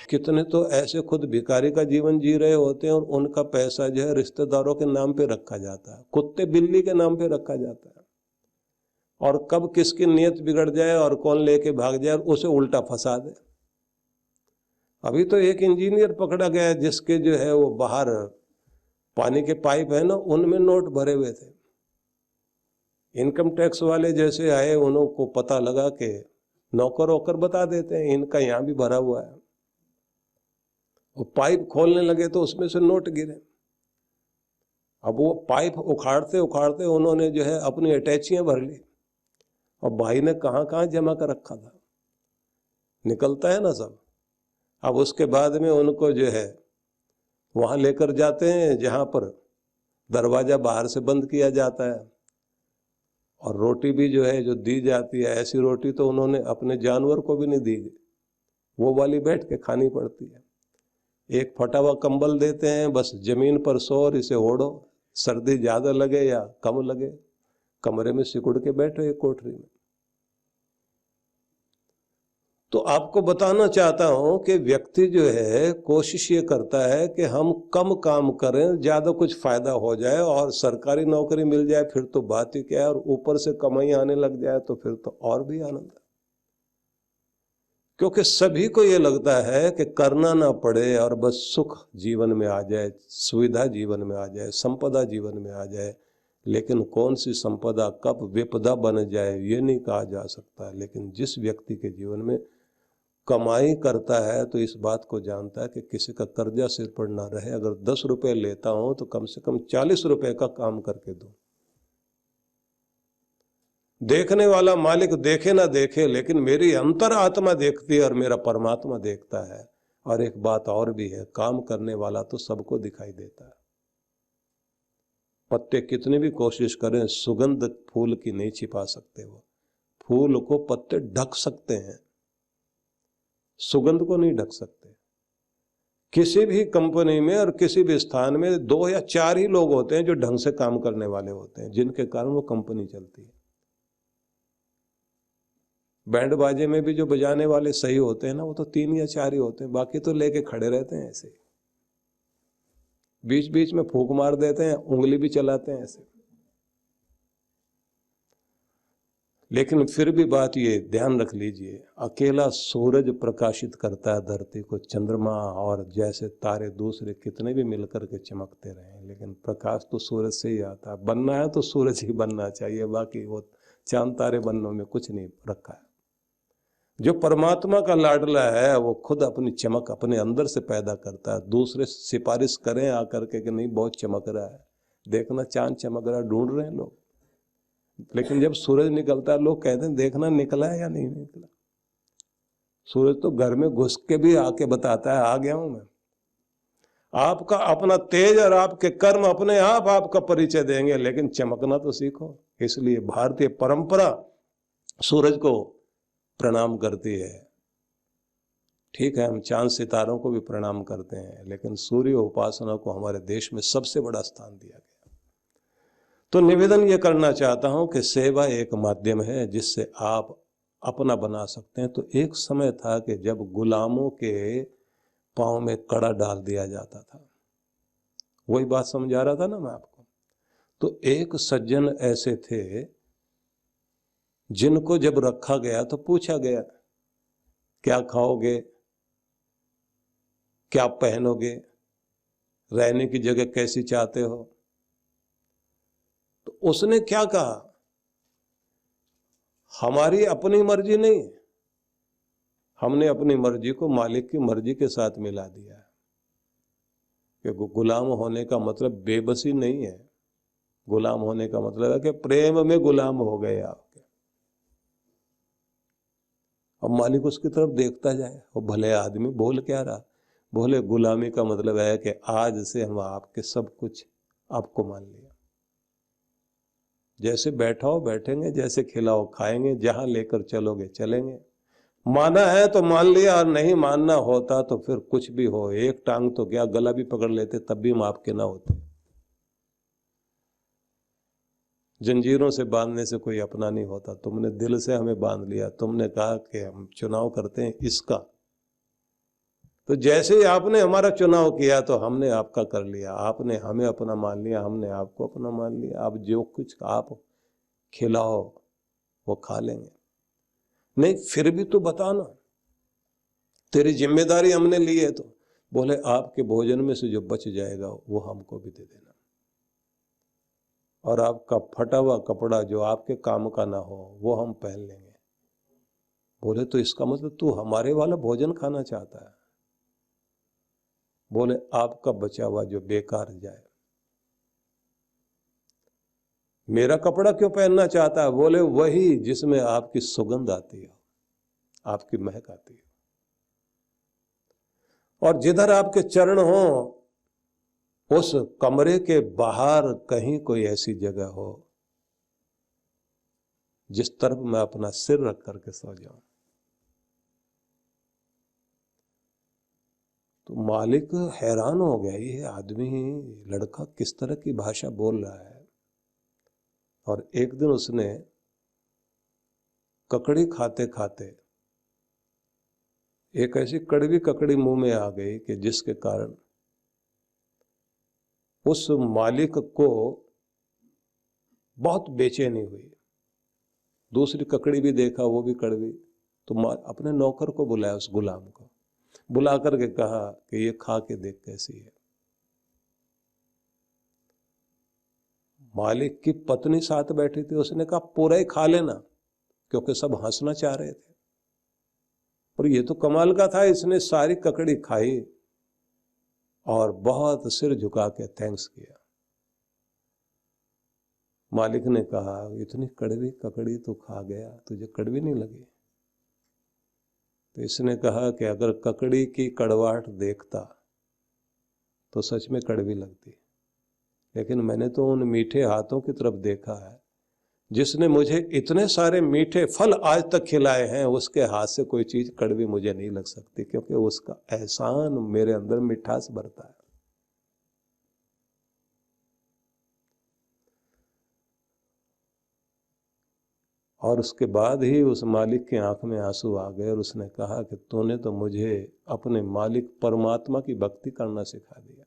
कितने तो ऐसे खुद भिखारी का जीवन जी रहे होते हैं और उनका पैसा जो है रिश्तेदारों के नाम पे रखा जाता है, कुत्ते बिल्ली के नाम पे रखा जाता है, और कब किसकी नीयत बिगड़ जाए और कौन लेके भाग जाए उसे उल्टा फंसा दे। अभी तो एक इंजीनियर पकड़ा गया जिसके जो है वो बाहर पानी के पाइप है ना, उनमें नोट भरे हुए थे। इनकम टैक्स वाले जैसे आए उनको पता लगा कि नौकर वोकर बता देते हैं इनका यहाँ भी भरा हुआ है, वो पाइप खोलने लगे तो उसमें से नोट गिरे। अब वो पाइप उखाड़ते उखाड़ते उन्होंने जो है अपनी अटैचियां भर ली, और भाई ने कहाँ कहाँ जमा कर रखा था, निकलता है ना सब। अब उसके बाद में उनको जो है वहां लेकर जाते हैं जहां पर दरवाजा बाहर से बंद किया जाता है, और रोटी भी जो है जो दी जाती है, ऐसी रोटी तो उन्होंने अपने जानवर को भी नहीं दी, वो वाली बैठ के खानी पड़ती है। एक फटा हुआ कंबल देते हैं, बस जमीन पर सो और इसे ओढ़ो, सर्दी ज्यादा लगे या कम लगे कमरे में सिकुड़ के बैठो एक कोठरी में। तो आपको बताना चाहता हूं कि व्यक्ति जो है कोशिश ये करता है कि हम कम काम करें, ज्यादा कुछ फायदा हो जाए, और सरकारी नौकरी मिल जाए फिर तो बात ही क्या है, और ऊपर से कमाई आने लग जाए तो फिर तो और भी आनंद है। क्योंकि सभी को ये लगता है कि करना ना पड़े और बस सुख जीवन में आ जाए, सुविधा जीवन में आ जाए, संपदा जीवन में आ जाए। लेकिन कौन सी संपदा कब विपदा बन जाए ये नहीं कहा जा सकता। लेकिन जिस व्यक्ति के जीवन में कमाई करता है तो इस बात को जानता है कि किसी का कर्जा सिर पर ना रहे। अगर 10 रुपए लेता हूं तो कम से कम 40 रुपए का काम करके दूं। देखने वाला मालिक देखे ना देखे, लेकिन मेरी अंतर आत्मा देखती है और मेरा परमात्मा देखता है। और एक बात और भी है, काम करने वाला तो सबको दिखाई देता है। पत्ते कितनी भी कोशिश करें सुगंध फूल की नहीं छिपा सकते। वो फूल को पत्ते ढक सकते हैं, सुगंध को नहीं ढक सकते। किसी भी कंपनी में और किसी भी स्थान में 2 या 4 ही लोग होते हैं जो ढंग से काम करने वाले होते हैं, जिनके कारण वो कंपनी चलती है। बैंड बाजे में भी जो बजाने वाले सही होते हैं ना, वो तो 3 या 4 ही होते हैं, बाकी तो लेके खड़े रहते हैं ऐसे, बीच बीच में फूंक मार देते हैं, उंगली भी चलाते हैं ऐसे। लेकिन फिर भी बात ये ध्यान रख लीजिए, अकेला सूरज प्रकाशित करता है धरती को, चंद्रमा और जैसे तारे दूसरे कितने भी मिलकर के चमकते रहे, लेकिन प्रकाश तो सूरज से ही आता है। बनना है तो सूरज ही बनना चाहिए, बाकी वो चांद तारे बनने में कुछ नहीं रखा है। जो परमात्मा का लाडला है वो खुद अपनी चमक अपने अंदर से पैदा करता है। दूसरे सिफारिश करें आकर के कि नहीं बहुत चमक रहा है, देखना चांद चमक रहा है, ढूंढ रहे हैं लोग, लेकिन जब सूरज निकलता है लोग कहते हैं देखना निकला है या नहीं निकला। सूरज तो घर में घुस के भी आके बताता है आ गया हूं मैं। आपका अपना तेज और आपके कर्म अपने आप आपका परिचय देंगे, लेकिन चमकना तो सीखो। इसलिए भारतीय परंपरा सूरज को प्रणाम करती है। ठीक है, हम चांद सितारों को भी प्रणाम करते हैं, लेकिन सूर्य उपासना को हमारे देश में सबसे बड़ा स्थान दिया गया। तो निवेदन ये करना चाहता हूं कि सेवा एक माध्यम है जिससे आप अपना बना सकते हैं। तो एक समय था कि जब गुलामों के पांव में कड़ा डाल दिया जाता था, वही बात समझा रहा था ना मैं आपको। तो एक सज्जन ऐसे थे जिनको जब रखा गया तो पूछा गया क्या खाओगे, क्या पहनोगे, रहने की जगह कैसी चाहते हो। तो उसने क्या कहा, हमारी अपनी मर्जी नहीं, हमने अपनी मर्जी को मालिक की मर्जी के साथ मिला दिया है। कि गुलाम होने का मतलब बेबसी नहीं है, गुलाम होने का मतलब है कि प्रेम में गुलाम हो गए आपके। अब मालिक उसकी तरफ देखता जाए, वो भले आदमी बोल क्या रहा, बोले गुलामी का मतलब है कि आज से हम आपके सब कुछ आपको मान लिया, जैसे बैठाओ बैठेंगे, जैसे खिलाओ खाएंगे, जहां लेकर चलोगे चलेंगे। माना है तो मान लिया, और नहीं मानना होता तो फिर कुछ भी हो, एक टांग तो क्या गला भी पकड़ लेते तब भी हम आपके ना होते। जंजीरों से बांधने से कोई अपना नहीं होता, तुमने दिल से हमें बांध लिया, तुमने कहा कि हम चुनाव करते हैं इसका, तो जैसे ही आपने हमारा चुनाव किया तो हमने आपका कर लिया, आपने हमें अपना मान लिया, हमने आपको अपना मान लिया। अब जो कुछ आप खिलाओ वो खा लेंगे। नहीं फिर भी तो बताना, तेरी जिम्मेदारी हमने ली है। तो बोले आपके भोजन में से जो बच जाएगा वो हमको भी दे देना, और आपका फटा हुआ कपड़ा जो आपके काम का ना हो वो हम पहन लेंगे। बोले तो इसका मतलब तू हमारे वाला भोजन खाना चाहता है? बोले आपका बचा हुआ जो बेकार जाए। मेरा कपड़ा क्यों पहनना चाहता है? बोले वही जिसमें आपकी सुगंध आती है, आपकी महक आती है, और जिधर आपके चरण हो उस कमरे के बाहर कहीं कोई ऐसी जगह हो जिस तरफ मैं अपना सिर रख करके सो जाऊं। तो मालिक हैरान हो गया, ये आदमी लड़का किस तरह की भाषा बोल रहा है। और एक दिन उसने ककड़ी खाते खाते एक ऐसी कड़वी ककड़ी मुंह में आ गई कि जिसके कारण उस मालिक को बहुत बेचैनी हुई। दूसरी ककड़ी भी देखा, वो भी कड़वी। तो अपने नौकर को बुलाया, उस गुलाम को बुला करके कहा कि ये खा के देख कैसी है। मालिक की पत्नी साथ बैठी थी, उसने कहा पूरा ही खा लेना, क्योंकि सब हंसना चाह रहे थे। और ये तो कमाल का था, इसने सारी ककड़ी खाई और बहुत सिर झुका के थैंक्स किया। मालिक ने कहा इतनी कड़वी ककड़ी तो खा गया, तुझे कड़वी नहीं लगी? तो इसने कहा कि अगर ककड़ी की कड़वाहट देखता तो सच में कड़वी लगती, लेकिन मैंने तो उन मीठे हाथों की तरफ देखा है जिसने मुझे इतने सारे मीठे फल आज तक खिलाए हैं, उसके हाथ से कोई चीज कड़वी मुझे नहीं लग सकती, क्योंकि उसका एहसान मेरे अंदर मिठास भरता है। और उसके बाद ही उस मालिक की आंख में आंसू आ गए और उसने कहा कि तूने तो मुझे अपने मालिक परमात्मा की भक्ति करना सिखा दिया,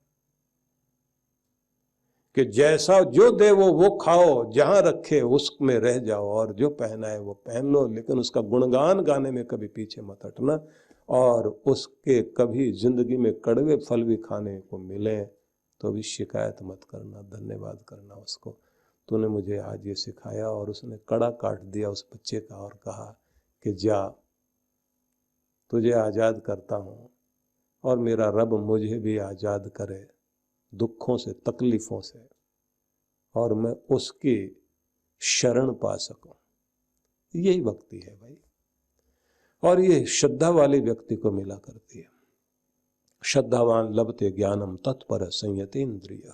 कि जैसा जो दे वो खाओ, जहां रखे उसमें रह जाओ, और जो पहना है वो पहन लो, लेकिन उसका गुणगान गाने में कभी पीछे मत हटना। और उसके कभी जिंदगी में कड़वे फल भी खाने को मिले तो भी शिकायत मत करना, धन्यवाद करना उसको, तूने मुझे आज ये सिखाया। और उसने कड़ा काट दिया उस बच्चे का और कहा कि जा, तुझे आज़ाद करता हूँ और मेरा रब मुझे भी आज़ाद करे दुखों से, तकलीफों से, और मैं उसकी शरण पा सकूं। यही भक्ति है भाई, और ये श्रद्धा वाले व्यक्ति को मिला करती है। श्रद्धावान लभते ज्ञानम तत्पर संयतेन्द्रिय।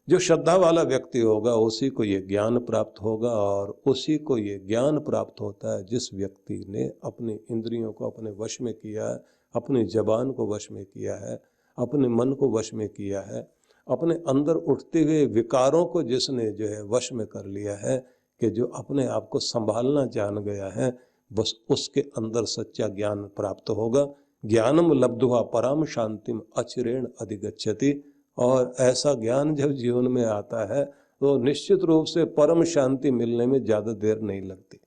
जो श्रद्धा वाला व्यक्ति होगा उसी को ये ज्ञान प्राप्त होगा, और उसी को ये ज्ञान प्राप्त होता है जिस व्यक्ति ने अपनी इंद्रियों को अपने वश में किया है, अपनी जबान को वश में किया है, अपने मन को वश में किया है, अपने अंदर उठते हुए विकारों को जिसने जो है वश में कर लिया है, कि जो अपने आप को संभालना जान गया है, बस उसके अंदर सच्चा ज्ञान प्राप्त होगा। ज्ञानम लब्ध्वा पराम शांतिम अचिरेण अधिगच्छति। और ऐसा ज्ञान जब जीवन में आता है तो निश्चित रूप से परम शांति मिलने में ज्यादा देर नहीं लगती।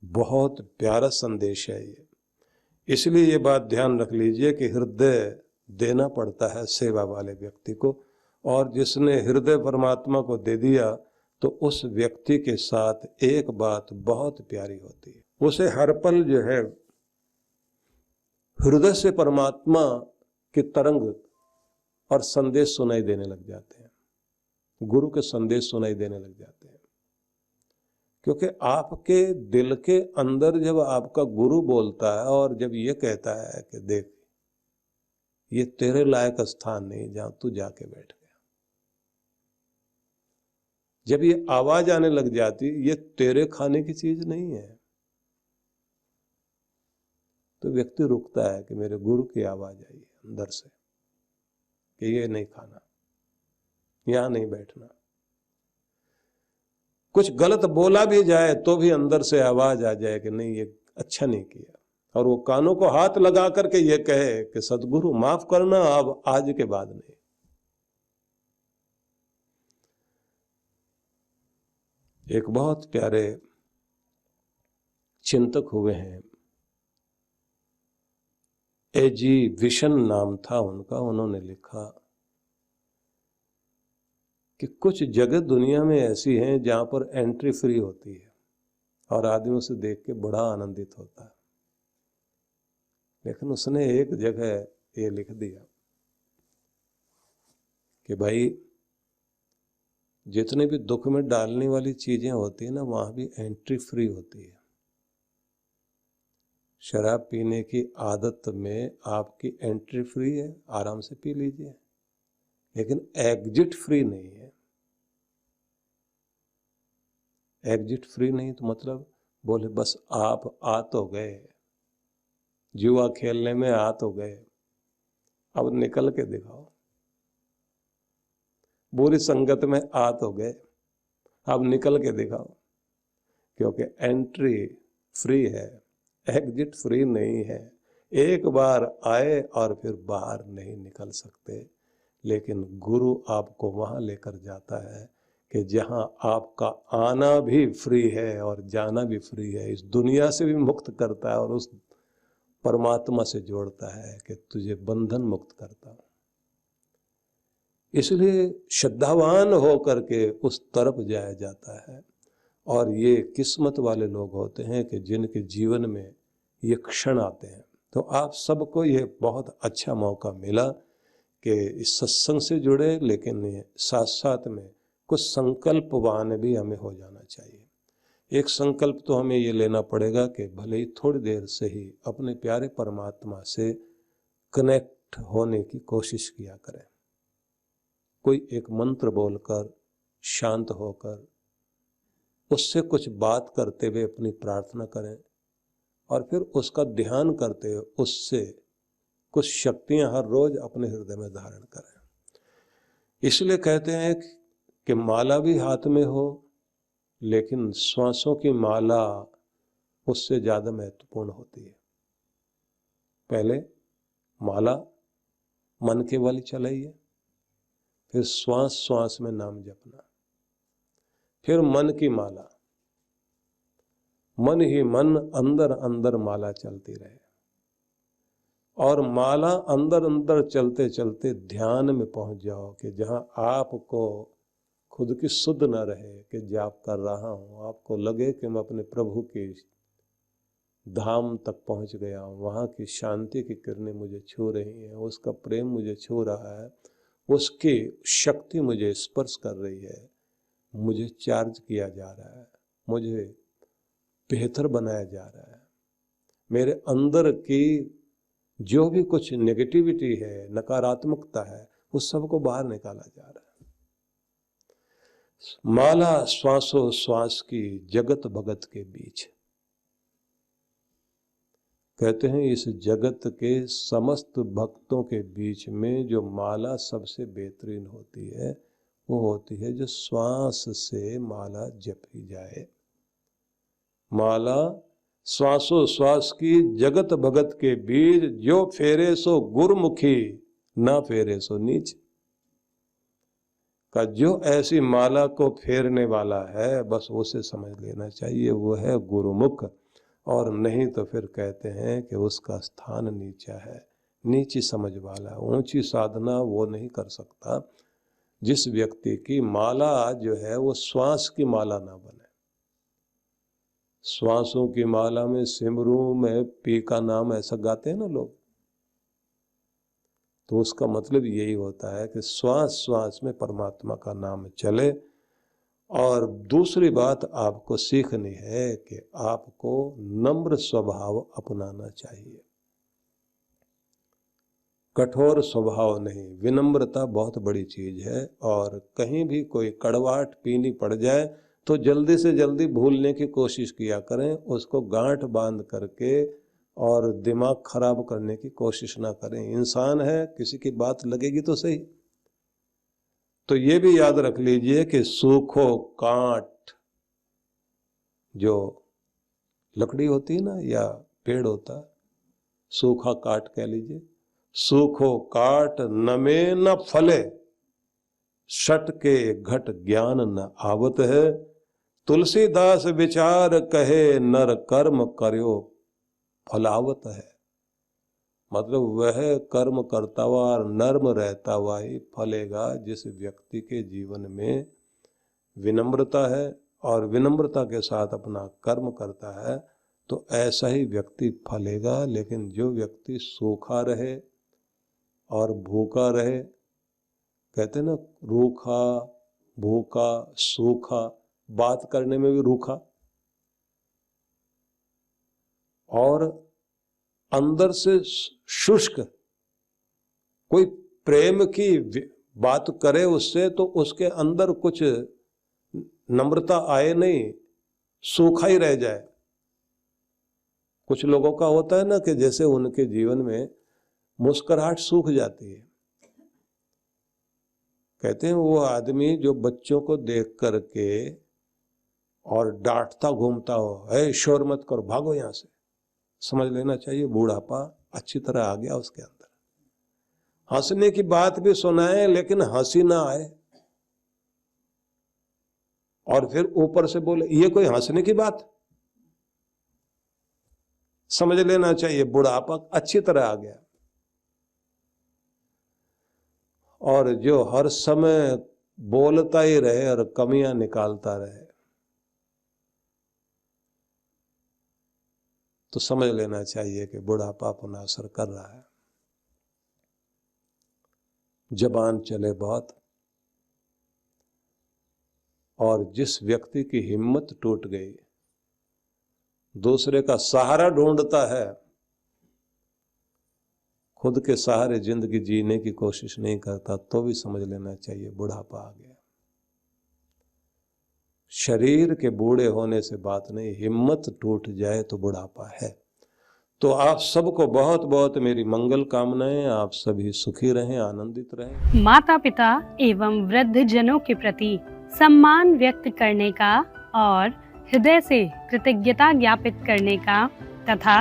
बहुत प्यारा संदेश है ये, इसलिए ये बात ध्यान रख लीजिए कि हृदय देना पड़ता है सेवा वाले व्यक्ति को, और जिसने हृदय परमात्मा को दे दिया तो उस व्यक्ति के साथ एक बात बहुत प्यारी होती है, उसे हर पल जो है हृदय से परमात्मा के तरंग और संदेश सुनाई देने लग जाते हैं, गुरु के संदेश सुनाई देने लग जाते हैं। क्योंकि आपके दिल के अंदर जब आपका गुरु बोलता है और जब ये कहता है कि देख ये तेरे लायक स्थान नहीं जहां तू जाके बैठ गया, जब ये आवाज आने लग जाती ये तेरे खाने की चीज नहीं है, तो व्यक्ति रुकता है कि मेरे गुरु की आवाज आई है अंदर से कि ये नहीं खाना, यहां नहीं बैठना। कुछ गलत बोला भी जाए तो भी अंदर से आवाज आ जाए कि नहीं ये अच्छा नहीं किया, और वो कानों को हाथ लगा करके ये कहे कि सदगुरु माफ करना, अब आज के बाद नहीं। एक बहुत प्यारे चिंतक हुए हैं, एग्जीबिशन नाम था उनका। उन्होंने लिखा कि कुछ जगह दुनिया में ऐसी हैं जहां पर एंट्री फ्री होती है और आदमी उसे देख के बड़ा आनंदित होता है, लेकिन उसने एक जगह ये लिख दिया कि भाई जितने भी दुख में डालने वाली चीजें होती है ना, वहां भी एंट्री फ्री होती है। शराब पीने की आदत में आपकी एंट्री फ्री है, आराम से पी लीजिए, लेकिन एग्जिट फ्री नहीं है। एग्जिट फ्री नहीं तो मतलब बोले बस आप आ तो गए, जुआ खेलने में आ तो गए, अब निकल के दिखाओ। बुरी संगत में आ तो गए, अब निकल के दिखाओ। क्योंकि एंट्री फ्री है, एग्जिट फ्री नहीं है। एक बार आए और फिर बाहर नहीं निकल सकते। लेकिन गुरु आपको वहां लेकर जाता है कि जहां आपका आना भी फ्री है और जाना भी फ्री है। इस दुनिया से भी मुक्त करता है और उस परमात्मा से जोड़ता है कि तुझे बंधन मुक्त करता है। इसलिए श्रद्धावान होकर के उस तरफ जाया जाता है। और ये किस्मत वाले लोग होते हैं कि जिनके जीवन में ये क्षण आते हैं। तो आप सबको ये बहुत अच्छा मौका मिला कि इस सत्संग से जुड़े, लेकिन ये साथ साथ में कुछ संकल्पवान भी हमें हो जाना चाहिए। एक संकल्प तो हमें ये लेना पड़ेगा कि भले ही थोड़ी देर से ही अपने प्यारे परमात्मा से कनेक्ट होने की कोशिश किया करें। कोई एक मंत्र बोलकर, शांत होकर, उससे कुछ बात करते हुए अपनी प्रार्थना करें और फिर उसका ध्यान करते हुए उससे कुछ शक्तियां हर रोज अपने हृदय में धारण करें। इसलिए कहते हैं कि माला भी हाथ में हो, लेकिन श्वासों की माला उससे ज्यादा महत्वपूर्ण होती है। पहले माला मन के वाली चलाइए, फिर श्वास श्वास में नाम जपना, फिर मन की माला, मन ही मन अंदर अंदर माला चलती रहे। और माला अंदर अंदर चलते चलते ध्यान में पहुंच जाओ कि जहां आपको खुद की सुध न रहे कि जाप कर रहा हूं, आपको लगे कि मैं अपने प्रभु की धाम तक पहुंच गया हूं, वहां की शांति की किरणें मुझे छू रही हैं, उसका प्रेम मुझे छू रहा है, उसकी शक्ति मुझे स्पर्श कर रही है, मुझे चार्ज किया जा रहा है, मुझे बेहतर बनाया जा रहा है। मेरे अंदर की जो भी कुछ नेगेटिविटी है, नकारात्मकता है, उस सब को बाहर निकाला जा रहा है। माला श्वासों श्वास की जगत भगत के बीच। कहते हैं इस जगत के समस्त भक्तों के बीच में जो माला सबसे बेहतरीन होती है, वो होती है जो श्वास से माला जपी जाए। माला श्वासों श्वास की जगत भगत के बीच, जो फेरे सो गुरमुखी, ना फेरे सो नीच। का जो ऐसी माला को फेरने वाला है, बस उसे समझ लेना चाहिए वो है गुरुमुख। और नहीं तो फिर कहते हैं कि उसका स्थान नीचा है, नीची समझ वाला। ऊंची साधना वो नहीं कर सकता जिस व्यक्ति की माला जो है वो श्वास की माला ना बने। श्वासों की माला में सिमरू में पी का नाम, ऐसा गाते हैं ना लोग। तो उसका मतलब यही होता है कि श्वास श्वास में परमात्मा का नाम चले। और दूसरी बात आपको सीखनी है कि आपको नम्र स्वभाव अपनाना चाहिए, कठोर स्वभाव नहीं। विनम्रता बहुत बड़ी चीज है। और कहीं भी कोई कड़वाहट पीनी पड़ जाए तो जल्दी से जल्दी भूलने की कोशिश किया करें, उसको गांठ बांध करके और दिमाग खराब करने की कोशिश ना करें। इंसान है, किसी की बात लगेगी तो सही। तो ये भी याद रख लीजिए कि सूखो कांट, जो लकड़ी होती है ना या पेड़ होता है, सूखा काट कह लीजिए, सूखो काट नमे न फले, शट के घट ज्ञान न आवत है, तुलसीदास विचार कहे नर कर्म कर्यो फलावत है। मतलब वह कर्म करता हुआ और नर्म रहता हुआ ही फलेगा जिस व्यक्ति के जीवन में विनम्रता है और विनम्रता के साथ अपना कर्म करता है, तो ऐसा ही व्यक्ति फलेगा। लेकिन जो व्यक्ति सूखा रहे और भूखा रहे, कहते ना रूखा भूखा सूखा, बात करने में भी रूखा और अंदर से शुष्क, कोई प्रेम की बात करे उससे तो उसके अंदर कुछ नम्रता आए नहीं, सूखा ही रह जाए। कुछ लोगों का होता है ना कि जैसे उनके जीवन में मुस्कुराहट सूख जाती है। कहते हैं वो आदमी जो बच्चों को देख करके और डांटता घूमता हो, है शोर मत करो, भागो यहां से, समझ लेना चाहिए बुढ़ापा अच्छी तरह आ गया उसके अंदर। हंसने की बात भी सुनाए लेकिन हंसी ना आए और फिर ऊपर से बोले ये कोई हंसने की बात, समझ लेना चाहिए बुढ़ापा अच्छी तरह आ गया। और जो हर समय बोलता ही रहे और कमियां निकालता रहे तो समझ लेना चाहिए कि बुढ़ापा अपना असर कर रहा है। जबान चले बहुत, और जिस व्यक्ति की हिम्मत टूट गई, दूसरे का सहारा ढूंढता है, खुद के सहारे जिंदगी जीने की कोशिश नहीं करता, तो भी समझ लेना चाहिए बुढ़ापा आ गया। शरीर के बूढ़े होने से बात नहीं, हिम्मत टूट जाए तो बुढ़ापा है। तो आप सबको बहुत बहुत मेरी मंगल कामनाएं, आप सभी सुखी रहें, आनंदित रहें। माता पिता एवं वृद्ध जनों के प्रति सम्मान व्यक्त करने का और हृदय से कृतज्ञता ज्ञापित करने का तथा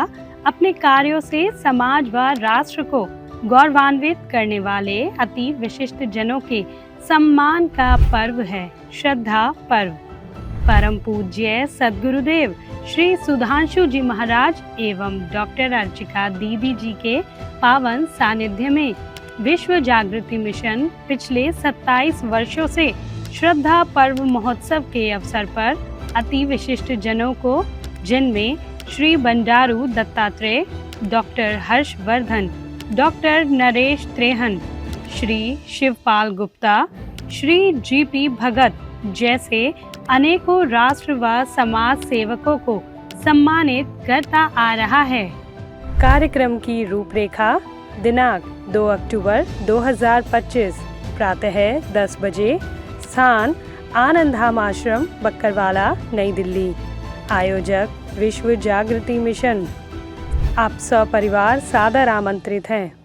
अपने कार्यों से समाज व राष्ट्र को गौरवान्वित करने वाले अति विशिष्ट जनों के सम्मान का पर्व है श्रद्धा पर्व। परम पूज्य सद्गुरुदेव श्री सुधांशु जी महाराज एवं डॉक्टर अर्चिका दीदी जी के पावन सानिध्य में विश्व जागृति मिशन पिछले 27 वर्षों से श्रद्धा पर्व महोत्सव के अवसर पर अति विशिष्ट जनों को, जिनमें Shri Bandaru Dattatreya, doctor Harshvardhan, doctor Naresh Trehan, Shri Shivpal Gupta, Shri GP Bhagat जैसे अनेकों राष्ट्र व समाज सेवकों को सम्मानित करता आ रहा है। कार्यक्रम की रूपरेखा दिनांक 2 अक्टूबर 2025 प्रातः 10 बजे, स्थान आनंद धाम आश्रम बक्करवाला नई दिल्ली। आयोजक विश्व जागृति मिशन। आप सपरिवार सादर आमंत्रित हैं।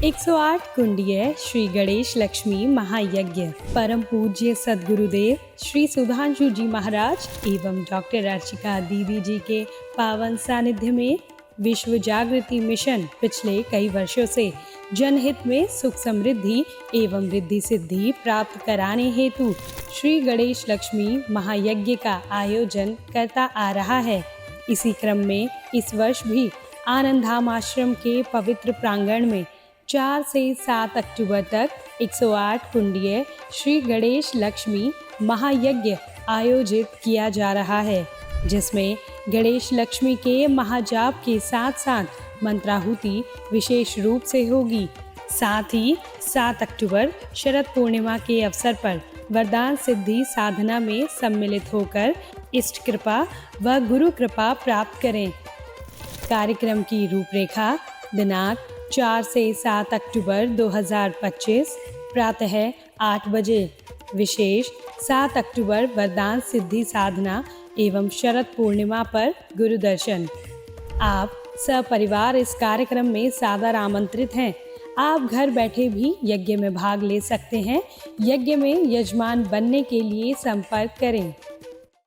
108 कुंडीय श्री गणेश लक्ष्मी महायज्ञ परम पूज्य सद्गुरुदेव श्री सुधांशु जी महाराज एवं डॉक्टर अर्चिका दीदी जी के पावन सानिध्य में विश्व जागृति मिशन पिछले कई वर्षों से जनहित में सुख समृद्धि एवं रिद्धि सिद्धि प्राप्त कराने हेतु श्री गणेश लक्ष्मी महायज्ञ का आयोजन करता आ रहा है। इसी क्रम में इस वर्ष भी आनंद धाम आश्रम के पवित्र प्रांगण में 4 से 7 अक्टूबर तक 108 कुंडीय श्री गणेश लक्ष्मी महायज्ञ आयोजित किया जा रहा है, जिसमें गणेश लक्ष्मी के महाजाप के साथ साथ मंत्राहुति विशेष रूप से होगी। साथ ही 7 अक्टूबर शरद पूर्णिमा के अवसर पर वरदान सिद्धि साधना में सम्मिलित होकर इष्ट कृपा व गुरु कृपा प्राप्त करें। कार्यक्रम की रूपरेखा दिनांक 4 से 7 अक्टूबर 2025 प्रातः 8 बजे। विशेष 7 अक्टूबर वरदान सिद्धि साधना एवं शरद पूर्णिमा पर गुरु दर्शन। आप सपरिवार इस कार्यक्रम में सादर आमंत्रित हैं। आप घर बैठे भी यज्ञ में भाग ले सकते हैं। यज्ञ में यजमान बनने के लिए संपर्क करें।